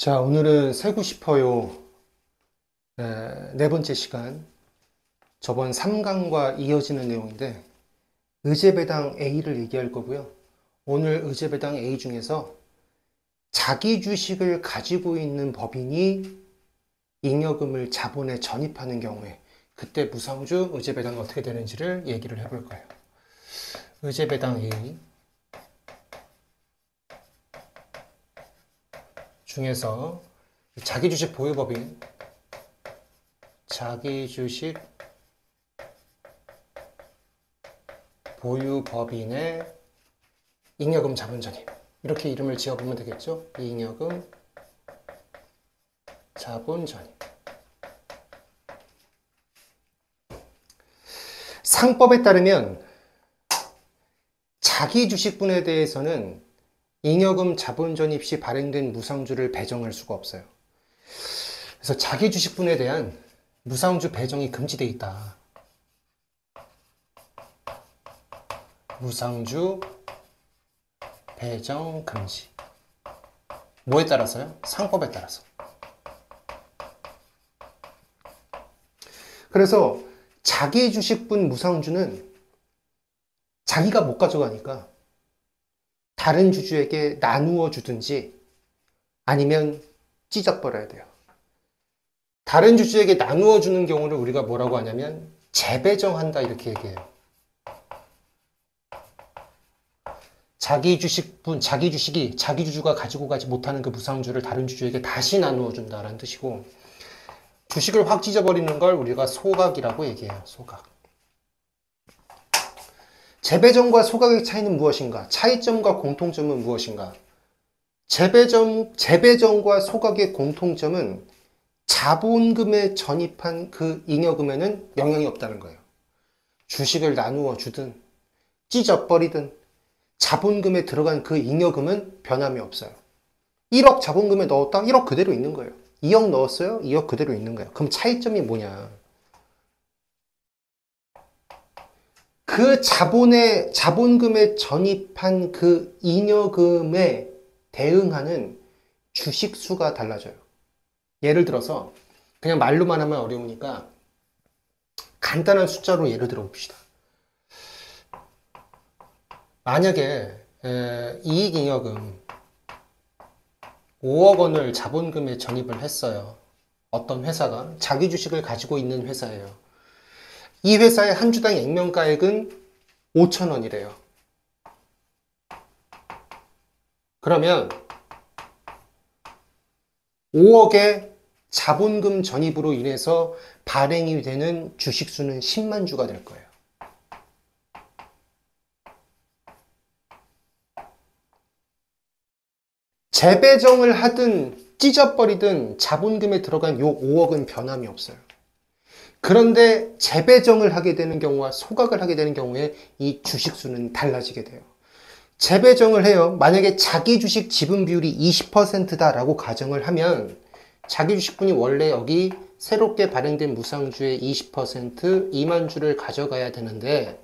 자, 오늘은 세고 싶어요. 네 번째 시간. 저번 3강과 이어지는 내용인데, 의제배당 A를 얘기할 거고요. 오늘 의제배당 A 중에서 자기 주식을 가지고 있는 법인이 잉여금을 자본에 전입하는 경우에 그때 무상주 의제배당이 어떻게 되는지를 얘기를 해볼 거예요. 의제배당 A 중에서 자기 주식 보유법인, 자기 주식 보유법인의 잉여금 자본 전입, 이렇게 이름을 지어보면 되겠죠. 잉여금 자본 전입. 상법에 따르면 자기 주식분에 대해서는 잉여금 자본 전입 시 발행된 무상주를 배정할 수가 없어요. 그래서 자기 주식분에 대한 무상주 배정이 금지되어 있다. 무상주 배정 금지. 뭐에 따라서요? 상법에 따라서. 그래서 자기 주식분 무상주는 자기가 못 가져가니까 다른 주주에게 나누어 주든지 아니면 찢어버려야 돼요. 다른 주주에게 나누어 주는 경우를 우리가 뭐라고 하냐면 재배정한다, 이렇게 얘기해요. 자기 주식이 자기 주주가 가지고 가지 못하는 그 무상주를 다른 주주에게 다시 나누어 준다라는 뜻이고, 주식을 확 찢어버리는 걸 우리가 소각이라고 얘기해요. 소각. 재배정과 소각의 차이는 무엇인가? 차이점과 공통점은 무엇인가? 재배정과 소각의 공통점은 자본금에 전입한 그 잉여금에는 영향이 없다는 거예요. 주식을 나누어 주든 찢어버리든 자본금에 들어간 그 잉여금은 변함이 없어요. 1억 자본금에 넣었다? 1억 그대로 있는 거예요. 2억 넣었어요? 2억 그대로 있는 거예요. 그럼 차이점이 뭐냐? 그 자본금에 전입한 그 잉여금에 대응하는 주식수가 달라져요. 예를 들어서 그냥 말로만 하면 어려우니까 간단한 숫자로 예를 들어 봅시다. 만약에 이익잉여금 5억 원을 자본금에 전입을 했어요. 어떤 회사가 자기 주식을 가지고 있는 회사예요. 이 회사의 한 주당 액면가액은 5,000원이래요. 그러면 5억의 자본금 전입으로 인해서 발행이 되는 주식수는 10만 주가 될 거예요. 재배정을 하든 찢어버리든 자본금에 들어간 요 5억은 변함이 없어요. 그런데 재배정을 하게 되는 경우와 소각을 하게 되는 경우에 이 주식수는 달라지게 돼요. 재배정을 해요. 만약에 자기 주식 지분 비율이 20%다라고 가정을 하면 자기 주식분이 원래 여기 새롭게 발행된 무상주의 20% 2만 주를 가져가야 되는데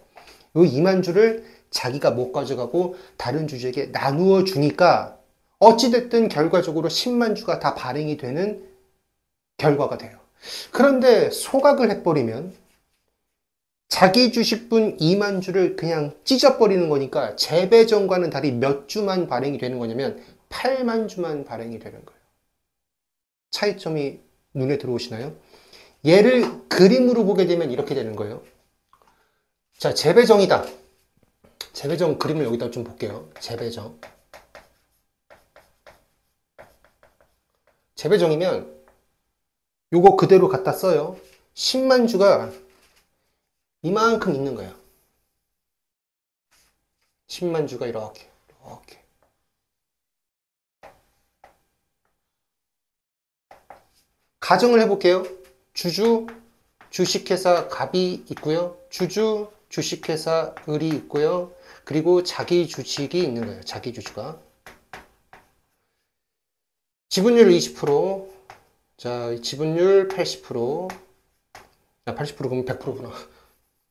이 2만 주를 자기가 못 가져가고 다른 주주에게 나누어 주니까 어찌됐든 결과적으로 10만 주가 다 발행이 되는 결과가 돼요. 그런데 소각을 해버리면 자기 주식분 2만 주를 그냥 찢어버리는 거니까 재배정과는 달리 몇 주만 발행이 되는 거냐면 8만 주만 발행이 되는 거예요. 차이점이 눈에 들어오시나요? 얘를 그림으로 보게 되면 이렇게 되는 거예요. 자, 재배정이다. 재배정 그림을 여기다 좀 볼게요. 재배정이면 요거 그대로 갖다 써요. 10만 주가 이만큼 있는 거예요. 10만 주가 이렇게. 가정을 해볼게요. 주주, 주식회사 갑이 있고요. 주주, 주식회사 을이 있고요. 그리고 자기 주식이 있는 거예요. 자기 주주가. 지분율 20%. 자, 지분율 80%. 80% 그러면 100%구나.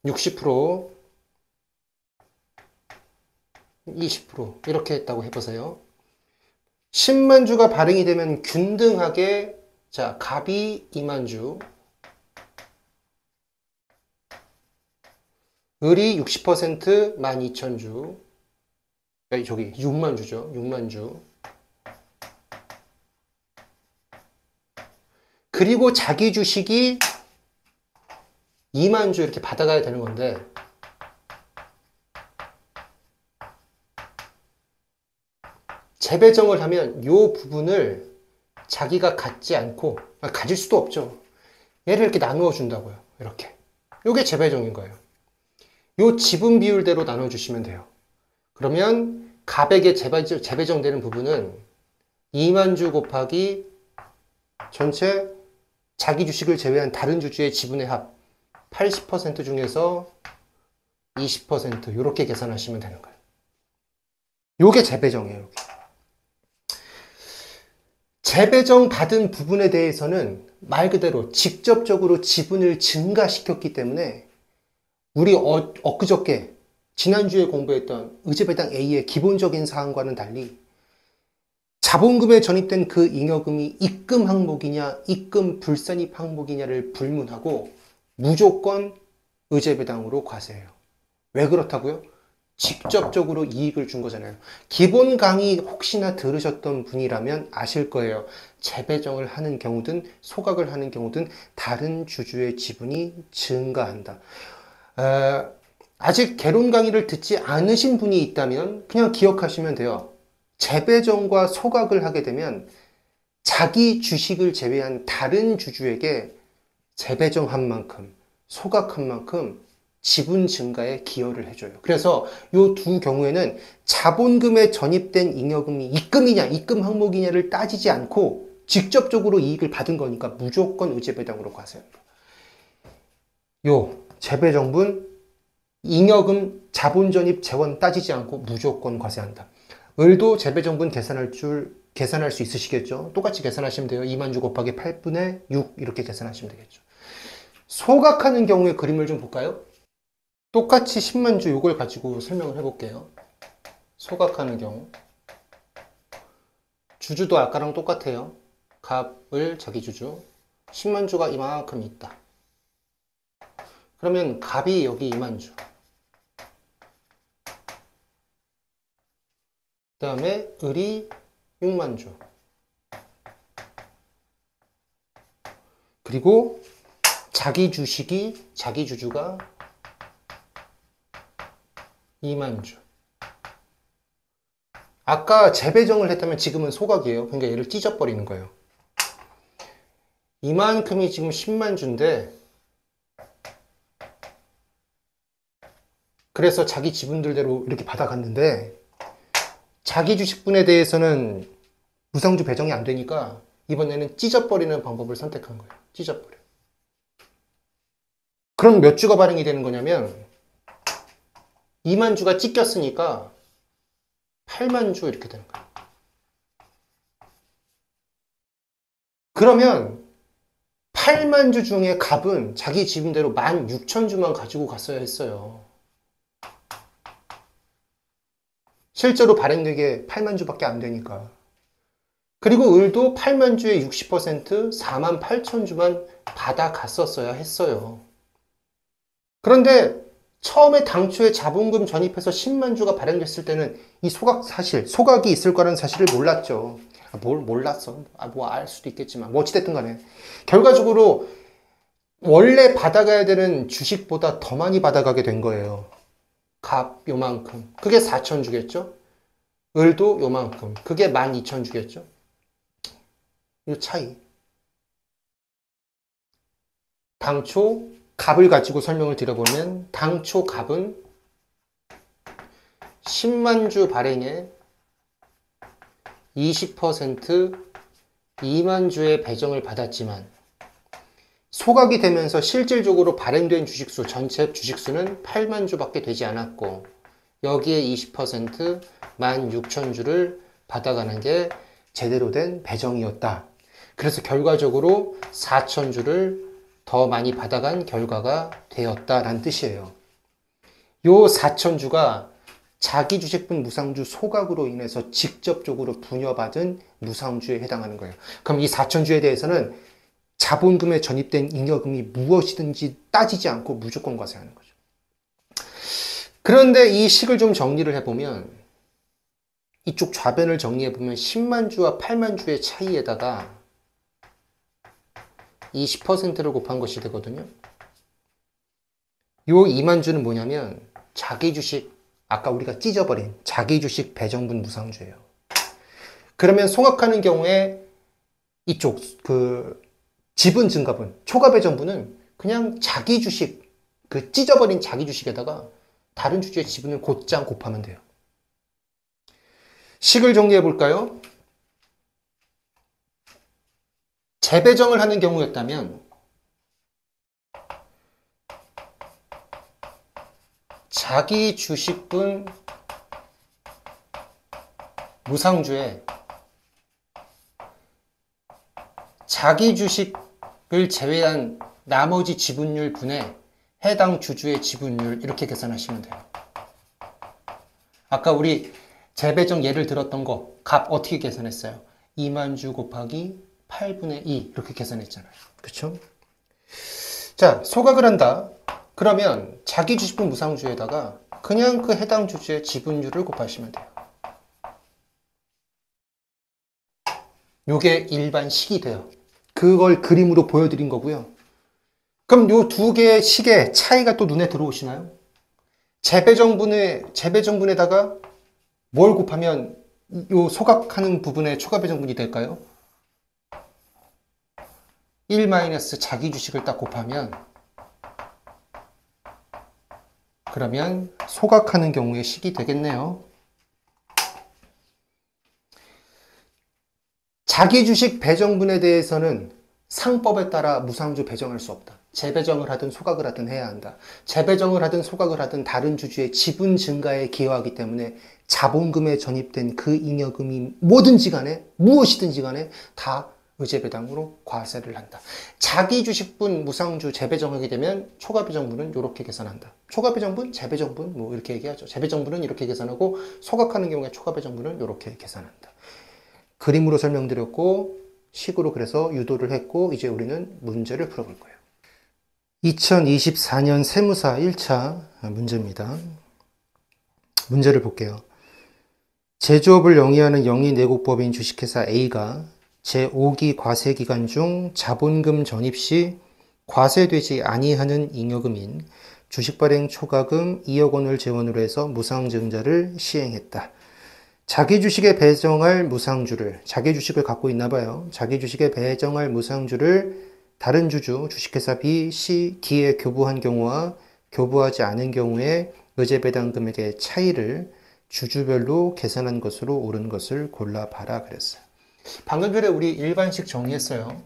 60%. 20% 이렇게 했다고 해보세요. 10만 주가 발행이 되면 균등하게 자, 갑이 2만 주, 을이 60% 12,000주, 저기 6만 주죠. 6만 주. 그리고 자기 주식이 2만 주 이렇게 받아가야 되는 건데 재배정을 하면 이 부분을 자기가 갖지 않고 가질 수도 없죠. 얘를 이렇게 나누어 준다고요. 이렇게. 이게 재배정인 거예요. 이 지분 비율대로 나눠주시면 돼요. 그러면 갑에게 재배정되는 부분은 2만 주 곱하기 전체 자기 주식을 제외한 다른 주주의 지분의 합 80% 중에서 20% 이렇게 계산하시면 되는 거예요. 요게 재배정이에요. 요게. 재배정 받은 부분에 대해서는 말 그대로 직접적으로 지분을 증가시켰기 때문에 우리 엊그저께 지난주에 공부했던 의제배당 A의 기본적인 사항과는 달리 자본금에 전입된 그 잉여금이 입금 항목이냐 입금 불산입 항목이냐를 불문하고 무조건 의제배당으로 과세해요. 왜 그렇다고요? 직접적으로 이익을 준 거잖아요. 기본 강의 혹시나 들으셨던 분이라면 아실 거예요. 재배정을 하는 경우든 소각을 하는 경우든 다른 주주의 지분이 증가한다. 아직 개론 강의를 듣지 않으신 분이 있다면 그냥 기억하시면 돼요. 재배정과 소각을 하게 되면 자기 주식을 제외한 다른 주주에게 재배정한 만큼, 소각한 만큼 지분 증가에 기여를 해줘요. 그래서 이 두 경우에는 자본금에 전입된 잉여금이 입금이냐, 입금 항목이냐를 따지지 않고 직접적으로 이익을 받은 거니까 무조건 의제배당으로 과세합니다. 요 재배정분, 잉여금, 자본전입, 재원 따지지 않고 무조건 과세한다. 을도 재배정분 계산할 수 있으시겠죠? 똑같이 계산하시면 돼요. 2만 주 곱하기 8분의 6 이렇게 계산하시면 되겠죠. 소각하는 경우의 그림을 좀 볼까요? 똑같이 10만 주 이걸 가지고 설명을 해볼게요. 소각하는 경우 주주도 아까랑 똑같아요. 갑을 자기 주주 10만 주가 이만큼 있다. 그러면 갑이 여기 2만 주, 그 다음에 을이 6만 주, 그리고 자기 주주가 2만 주. 아까 재배정을 했다면 지금은 소각이에요. 그러니까 얘를 찢어버리는 거예요. 이만큼이 지금 10만 주인데 그래서 자기 지분들대로 이렇게 받아갔는데 자기 주식분에 대해서는 무상주 배정이 안 되니까 이번에는 찢어버리는 방법을 선택한 거예요. 찢어버려. 그럼 몇 주가 발행이 되는 거냐면 2만 주가 찢겼으니까 8만 주 이렇게 되는 거예요. 그러면 8만 주 중에 갑은 자기 지분대로 16,000주만 가지고 갔어야 했어요. 실제로 발행되게 8만 주밖에 안 되니까. 그리고 을도 8만 주의 60% 48,000주만 받아갔었어야 했어요. 그런데 처음에 당초에 자본금 전입해서 10만 주가 발행됐을 때는 이 소각이 있을 거라는 사실을 몰랐죠. 뭘 몰랐어? 뭐 알 수도 있겠지만 뭐 어찌됐든 간에 결과적으로 원래 받아가야 되는 주식보다 더 많이 받아가게 된 거예요. 갑 요만큼, 그게 4,000주겠죠? 을도 요만큼, 그게 12,000주겠죠? 이 차이. 당초 갑을 가지고 설명을 드려보면 당초 갑은 10만 주 발행에 20% 2만 주의 배정을 받았지만 소각이 되면서 실질적으로 발행된 주식수, 전체 주식수는 8만 주밖에 되지 않았고 여기에 20% 16,000주를 받아가는 게 제대로 된 배정이었다. 그래서 결과적으로 4,000주를 더 많이 받아간 결과가 되었다라는 뜻이에요. 요 4,000주가 자기주식분 무상주 소각으로 인해서 직접적으로 부여받은 무상주에 해당하는 거예요. 그럼 이 4천주에 대해서는 자본금에 전입된 잉여금이 무엇이든지 따지지 않고 무조건 과세하는 거죠. 그런데 이 식을 좀 정리를 해보면 이쪽 좌변을 정리해보면 10만주와 8만주의 차이에다가 20%를 곱한 것이 되거든요. 요 2만주는 뭐냐면 자기주식, 아까 우리가 찢어버린 자기주식 배정분 무상주예요. 그러면 소각하는 경우에 이쪽 지분 증가분, 초과 배정분은 그냥 자기주식, 그 찢어버린 자기주식에다가 다른 주주의 지분을 곧장 곱하면 돼요. 식을 정리해 볼까요? 재배정을 하는 경우였다면 자기 주식분 무상주에 자기 주식을 제외한 나머지 지분율 분의 해당 주주의 지분율 이렇게 계산하시면 돼요. 아까 우리 재배정 예를 들었던 거 값 어떻게 계산했어요? 2만주 곱하기 8분의 2 이렇게 계산했잖아요. 그렇죠? 자, 소각을 한다. 그러면 자기 주식분 무상주에다가 그냥 그 해당 주주의 지분율을 곱하시면 돼요. 요게 일반 식이 돼요. 그걸 그림으로 보여드린 거고요. 그럼 요 두 개의 식의 차이가 또 눈에 들어오시나요? 재배정분에다가 뭘 곱하면 요 소각하는 부분의 초과 배정분이 될까요? 1 마이너스 자기 주식을 딱 곱하면 그러면 소각하는 경우의 식이 되겠네요. 자기 주식 배정분에 대해서는 상법에 따라 무상주 배정할 수 없다. 재배정을 하든 소각을 하든 해야 한다. 재배정을 하든 소각을 하든 다른 주주의 지분 증가에 기여하기 때문에 자본금에 전입된 그 잉여금이 뭐든지 간에 무엇이든지 간에 다 의제배당으로 과세를 한다. 자기 주식분 무상주 재배정하게 되면 초과배정분은 이렇게 계산한다. 초과배정분, 재배정분 뭐 이렇게 얘기하죠. 재배정분은 이렇게 계산하고 소각하는 경우에 초과배정분은 이렇게 계산한다. 그림으로 설명드렸고 식으로 그래서 유도를 했고 이제 우리는 문제를 풀어볼 거예요. 2024년 세무사 1차 문제입니다. 문제를 볼게요. 제조업을 영위하는 영리내국법인 주식회사 A가 제5기 과세기간 중 자본금 전입 시 과세되지 아니하는 잉여금인 주식발행 초과금 2억 원을 재원으로 해서 무상증자를 시행했다. 자기 주식에 배정할 무상주를, 자기 주식을 갖고 있나 봐요. 자기 주식에 배정할 무상주를 다른 주주, 주식회사 B, C, D에 교부한 경우와 교부하지 않은 경우에 의제배당 금액의 차이를 주주별로 계산한 것으로 옳은 것을 골라봐라 그랬어요. 방금 전에 우리 일반식 정리했어요.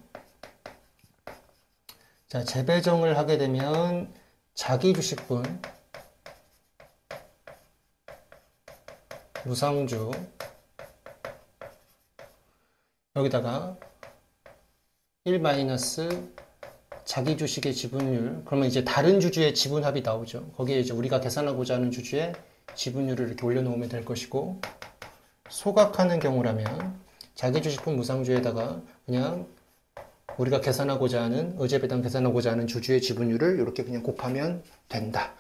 자, 재배정을 하게 되면 자기 주식분 무상주 여기다가 1 마이너스 자기 주식의 지분율 그러면 이제 다른 주주의 지분합이 나오죠. 거기에 이제 우리가 계산하고자 하는 주주의 지분율을 이렇게 올려놓으면 될 것이고 소각하는 경우라면 자기 주식분 무상주에다가 그냥 우리가 계산하고자 하는 의제배당 계산하고자 하는 주주의 지분율을 이렇게 그냥 곱하면 된다.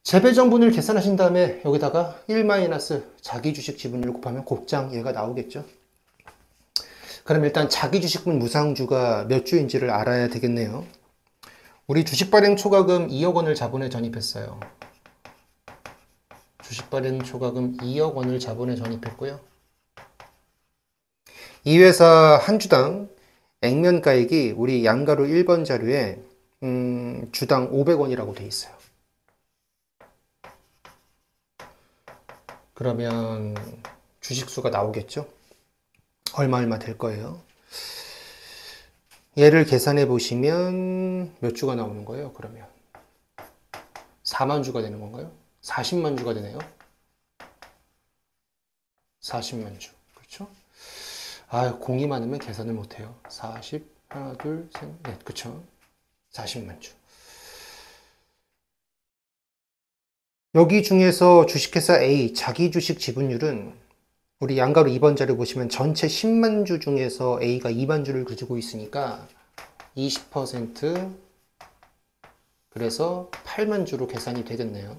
재배정분을 계산하신 다음에 여기다가 1 마이너스 자기 주식 지분율을 곱하면 곱장 얘가 나오겠죠. 그럼 일단 자기 주식분 무상주가 몇 주인지를 알아야 되겠네요. 우리 주식발행 초과금 2억 원을 자본에 전입했어요. 주식발행 초과금 2억 원을 자본에 전입했고요. 이 회사 한 주당 액면가액이 우리 양가로 1번 자료에 주당 500원이라고 돼 있어요. 그러면 주식수가 나오겠죠? 얼마 될 거예요. 얘를 계산해 보시면 몇 주가 나오는 거예요? 그러면 4만 주가 되는 건가요? 40만 주가 되네요. 40만 주. 그렇죠? 아, 공이 많으면 계산을 못 해요. 40 하나 둘 셋 넷. 그렇죠? 40만 주. 여기 중에서 주식회사 A 자기 주식 지분율은 우리 양가로 2번 자료 보시면 전체 10만 주 중에서 A가 2만 주를 가지고 있으니까 20% 그래서 8만 주로 계산이 되겠네요.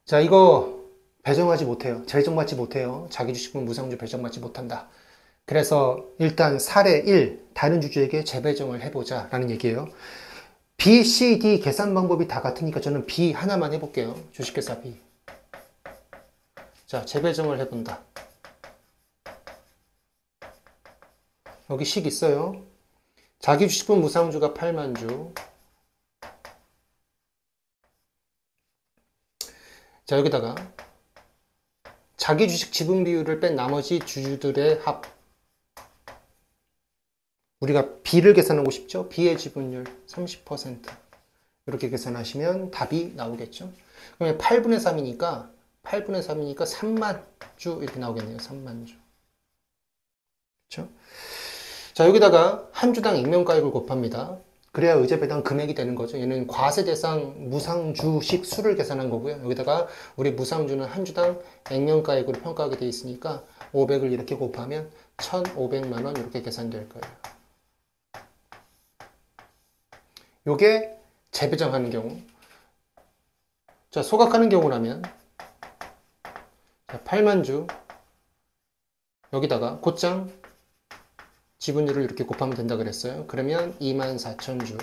자, 이거 배정하지 못해요. 배정받지 못해요. 자기 주식분 무상주 배정받지 못한다. 그래서 일단 사례 1, 다른 주주에게 재배정을 해보자 라는 얘기예요. B, C, D 계산 방법이 다 같으니까 저는 B 하나만 해볼게요. 주식회사 B. 자, 재배정을 해본다. 여기 식 있어요. 자기 주식분 무상주가 8만 주. 자, 여기다가 자기 주식 지분 비율을 뺀 나머지 주주들의 합. 우리가 B를 계산하고 싶죠? B의 지분율 30%. 이렇게 계산하시면 답이 나오겠죠? 그러면 8분의 3이니까 3만 주 이렇게 나오겠네요. 3만 주. 그렇죠? 자, 여기다가 한 주당 액면가액을 곱합니다. 그래야 의제배당 금액이 되는 거죠. 얘는 과세대상 무상주식 수를 계산한 거고요. 여기다가 우리 무상주는 한 주당 액면가액으로 평가하게 되어 있으니까 500을 이렇게 곱하면 1,500만 원 이렇게 계산될 거예요. 요게 재배정하는 경우. 자, 소각하는 경우라면 8만 주 여기다가 곧장 지분율을 이렇게 곱하면 된다 그랬어요. 그러면 24,000주.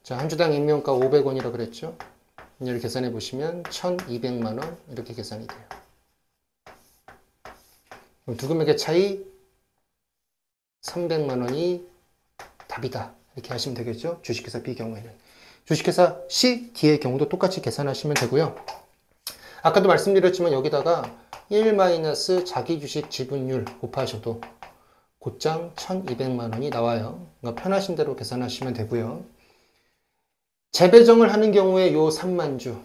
자, 한 주당 액면가 500원이라 그랬죠. 이를 계산해 보시면 1,200만 원 이렇게 계산이 돼요. 두 금액의 차이 300만 원이 답이다. 이렇게 하시면 되겠죠. 주식회사 B 경우에는. 주식회사 C, D의 경우도 똑같이 계산하시면 되고요. 아까도 말씀드렸지만 여기다가 1- 자기 주식 지분율 곱하셔도 곧장 1,200만 원이 나와요. 그러니까 편하신 대로 계산하시면 되고요. 재배정을 하는 경우에 요 3만 주,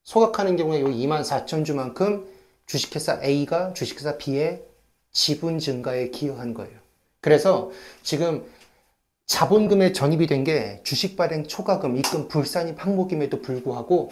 소각하는 경우에 요 24,000주만큼 주식회사 A가 주식회사 B의 지분 증가에 기여한 거예요. 그래서 지금 자본금에 전입이 된 게 주식 발행 초과금, 입금 불산입 항목임에도 불구하고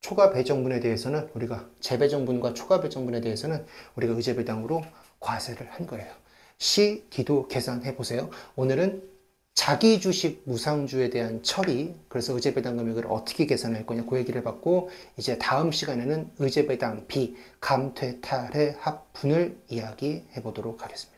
초과 배정분에 대해서는 우리가 재배정분과 초과 배정분에 대해서는 우리가 의제배당으로 과세를 한 거예요. C, D도 계산해 보세요. 오늘은 자기 주식 무상주에 대한 처리, 그래서 의제배당 금액을 어떻게 계산할 거냐 그 얘기를 해봤고, 이제 다음 시간에는 의제배당 B, 감퇴 탈의 합분을 이야기해 보도록 하겠습니다.